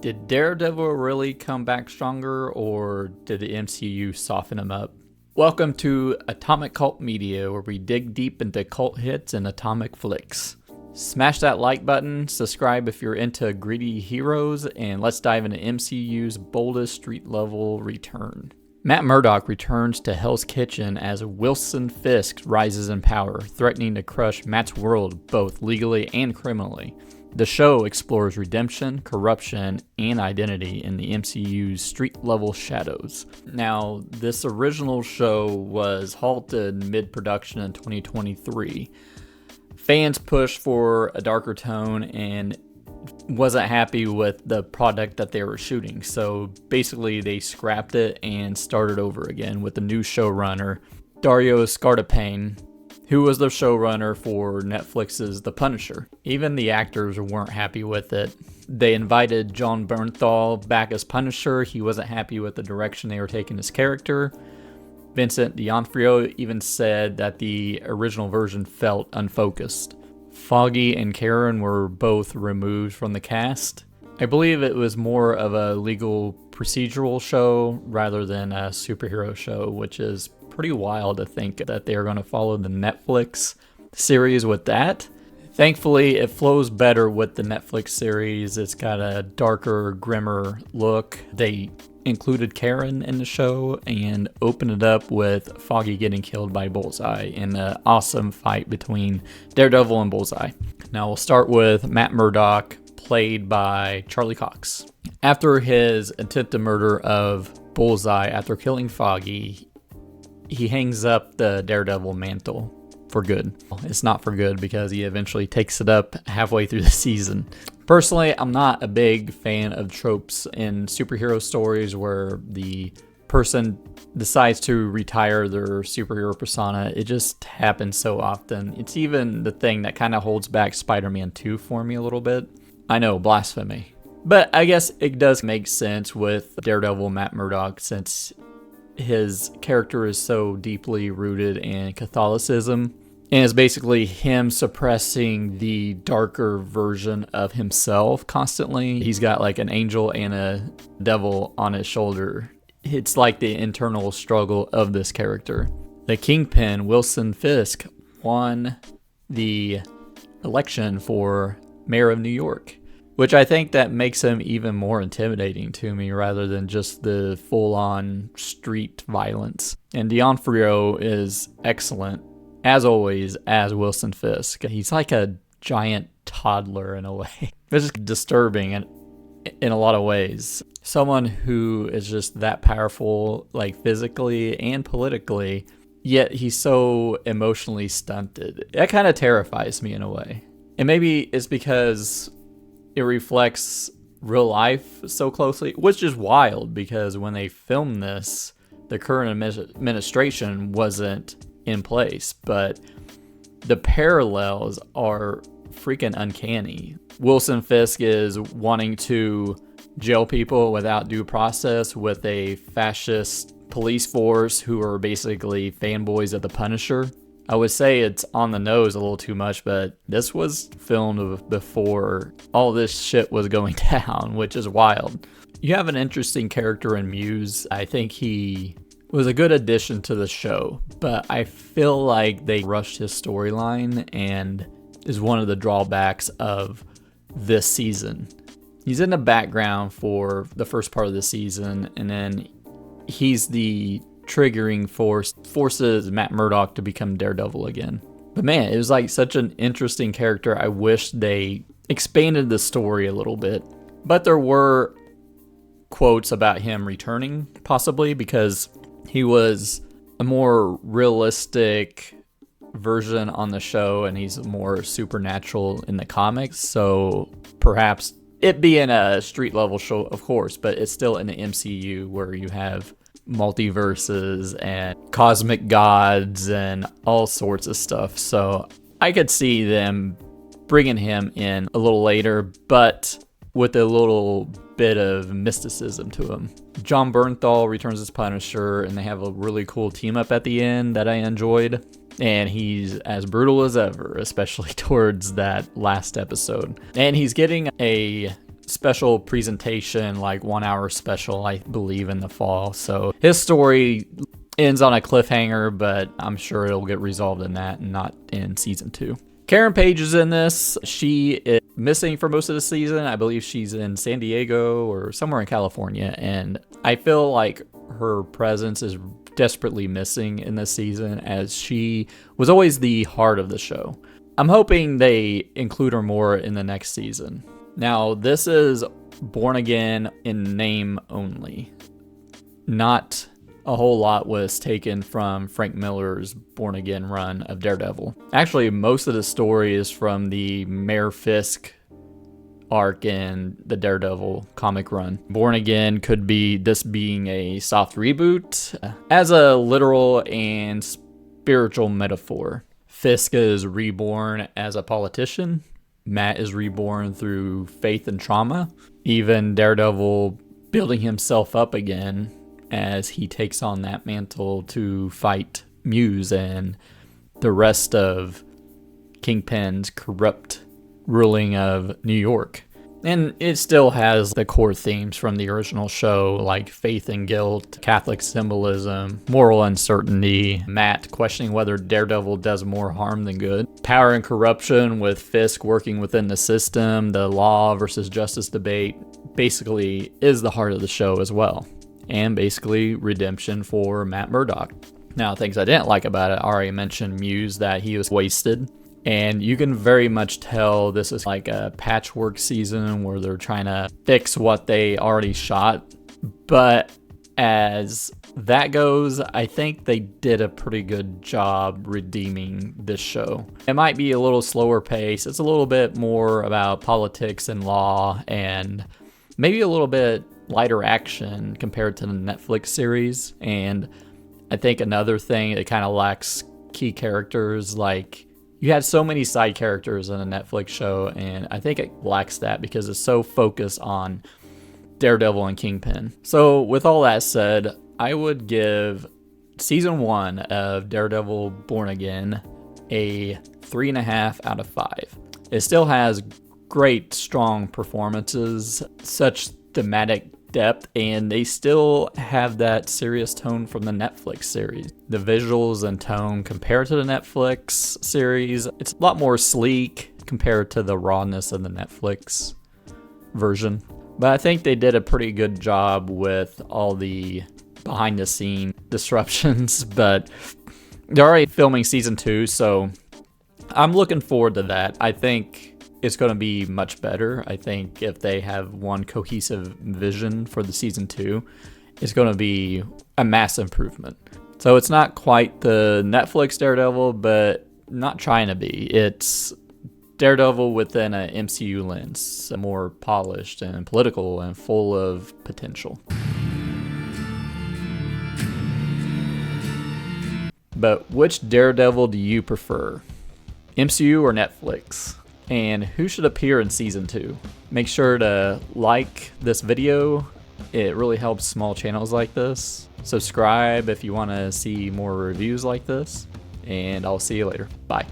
Did Daredevil really come back stronger, or did the MCU soften him up? Welcome to Atomic Cult Media, where we dig deep into cult hits and atomic flicks. Smash that like button, subscribe if you're into greedy heroes, and let's dive into MCU's boldest street-level return. Matt Murdock returns to Hell's Kitchen as Wilson Fisk rises in power, threatening to crush Matt's world both legally and criminally. The show explores redemption, corruption, and identity in the MCU's street-level shadows. Now, this original show was halted mid-production in 2023. Fans pushed for a darker tone and wasn't happy with the product that they were shooting. So basically, they scrapped it and started over again with a new showrunner, Dario Scardapane, who was the showrunner for Netflix's The Punisher. Even the actors weren't happy with it. They invited Jon Bernthal back as Punisher. He wasn't happy with the direction they were taking his character. Vincent D'Onofrio even said that the original version felt unfocused. Foggy and Karen were both removed from the cast. I believe it was more of a legal procedural show rather than a superhero show, which is pretty wild to think that they're going to follow the Netflix series with that. Thankfully, it flows better with the Netflix series. It's got a darker, grimmer look. They included Karen in the show and opened it up with Foggy getting killed by Bullseye in an awesome fight between Daredevil and Bullseye. Now we'll start with Matt Murdock, played by Charlie Cox. After his attempted murder of Bullseye after killing Foggy, he hangs up the Daredevil mantle for good. It's not for good because he eventually takes it up halfway through the season. Personally, I'm not a big fan of tropes in superhero stories where the person decides to retire their superhero persona. It just happens so often. It's even the thing that kind of holds back Spider-Man 2 for me a little bit. I know, blasphemy. But I guess it does make sense with Daredevil Matt Murdock since his character is so deeply rooted in Catholicism, and it's basically him suppressing the darker version of himself constantly. He's got like an angel and a devil on his shoulder. It's like the internal struggle of this character. The Kingpin, Wilson Fisk, won the election for mayor of New York, which I think that makes him even more intimidating to me rather than just the full-on street violence. And D'Onofrio is excellent, as always, as Wilson Fisk. He's like a giant toddler in a way. It's just disturbing in a lot of ways. Someone who is just that powerful, like physically and politically, yet he's so emotionally stunted. That kind of terrifies me in a way. And maybe it's because it reflects real life so closely, which is wild because when they filmed this, the current administration wasn't in place, but the parallels are freaking uncanny. Wilson Fisk is wanting to jail people without due process with a fascist police force who are basically fanboys of the Punisher. I would say it's on the nose a little too much, but this was filmed before all this shit was going down, which is wild. You have an interesting character in Muse. I think he was a good addition to the show, but I feel like they rushed his storyline and is one of the drawbacks of this season. He's in the background for the first part of the season, and then he's the triggering force forces Matt Murdock to become Daredevil again. But man, it was like such an interesting character. I wish they expanded the story a little bit. But there were quotes about him returning, possibly, because he was a more realistic version on the show and he's more supernatural in the comics. So perhaps it being a street level show, of course, but it's still in the MCU where you have multiverses and cosmic gods and all sorts of stuff. So I could see them bringing him in a little later, but with a little bit of mysticism to him. Jon Bernthal returns as Punisher, and they have a really cool team up at the end that I enjoyed. And he's as brutal as ever, especially towards that last episode. And he's getting a special presentation, like 1 hour special, I believe, in the fall. So his story ends on a cliffhanger, but I'm sure it'll get resolved in that and not in season 2. Karen Page is in this. She is missing for most of the season. I believe she's in San Diego or somewhere in California, and I feel like her presence is desperately missing in this season, as she was always the heart of the show. I'm hoping they include her more in the next season. Now, this is Born Again in name only. Not a whole lot was taken from Frank Miller's Born Again run of Daredevil. Actually, most of the story is from the Mayor Fisk arc in the Daredevil comic run. Born Again could be this being a soft reboot as a literal and spiritual metaphor. Fisk is reborn as a politician. Matt is reborn through faith and trauma. Even Daredevil building himself up again as he takes on that mantle to fight Muse and the rest of Kingpin's corrupt ruling of New York. And it still has the core themes from the original show, like faith and guilt, Catholic symbolism, moral uncertainty, Matt questioning whether Daredevil does more harm than good, power and corruption with Fisk working within the system, the law versus justice debate basically is the heart of the show as well. And basically redemption for Matt Murdock. Now, things I didn't like about it, I already mentioned Muse, that he was wasted. And you can very much tell this is like a patchwork season where they're trying to fix what they already shot. But as that goes, I think they did a pretty good job redeeming this show. It might be a little slower pace. It's a little bit more about politics and law, and maybe a little bit lighter action compared to the Netflix series. And I think another thing, it kind of lacks key characters. Like, you had so many side characters in a Netflix show, and I think it lacks that because it's so focused on Daredevil and Kingpin. So with all that said, I would give season 1 of Daredevil Born Again a 3.5 out of 5. It still has great, strong performances, such thematic depth, and they still have that serious tone from the Netflix series. The visuals and tone compared to the Netflix series, it's a lot more sleek compared to the rawness of the Netflix version. But I think they did a pretty good job with all the behind the scene disruptions, but they're already filming season 2, so I'm looking forward to that. I think it's going to be much better. I think if they have one cohesive vision for the season 2, it's going to be a mass improvement. So it's not quite the Netflix Daredevil, but not trying to be. It's Daredevil within an MCU lens, more polished and political and full of potential. But which Daredevil do you prefer? MCU or Netflix? And who should appear in season 2? Make sure to like this video. It really helps small channels like this. Subscribe if you want to see more reviews like this. And I'll see you later. Bye.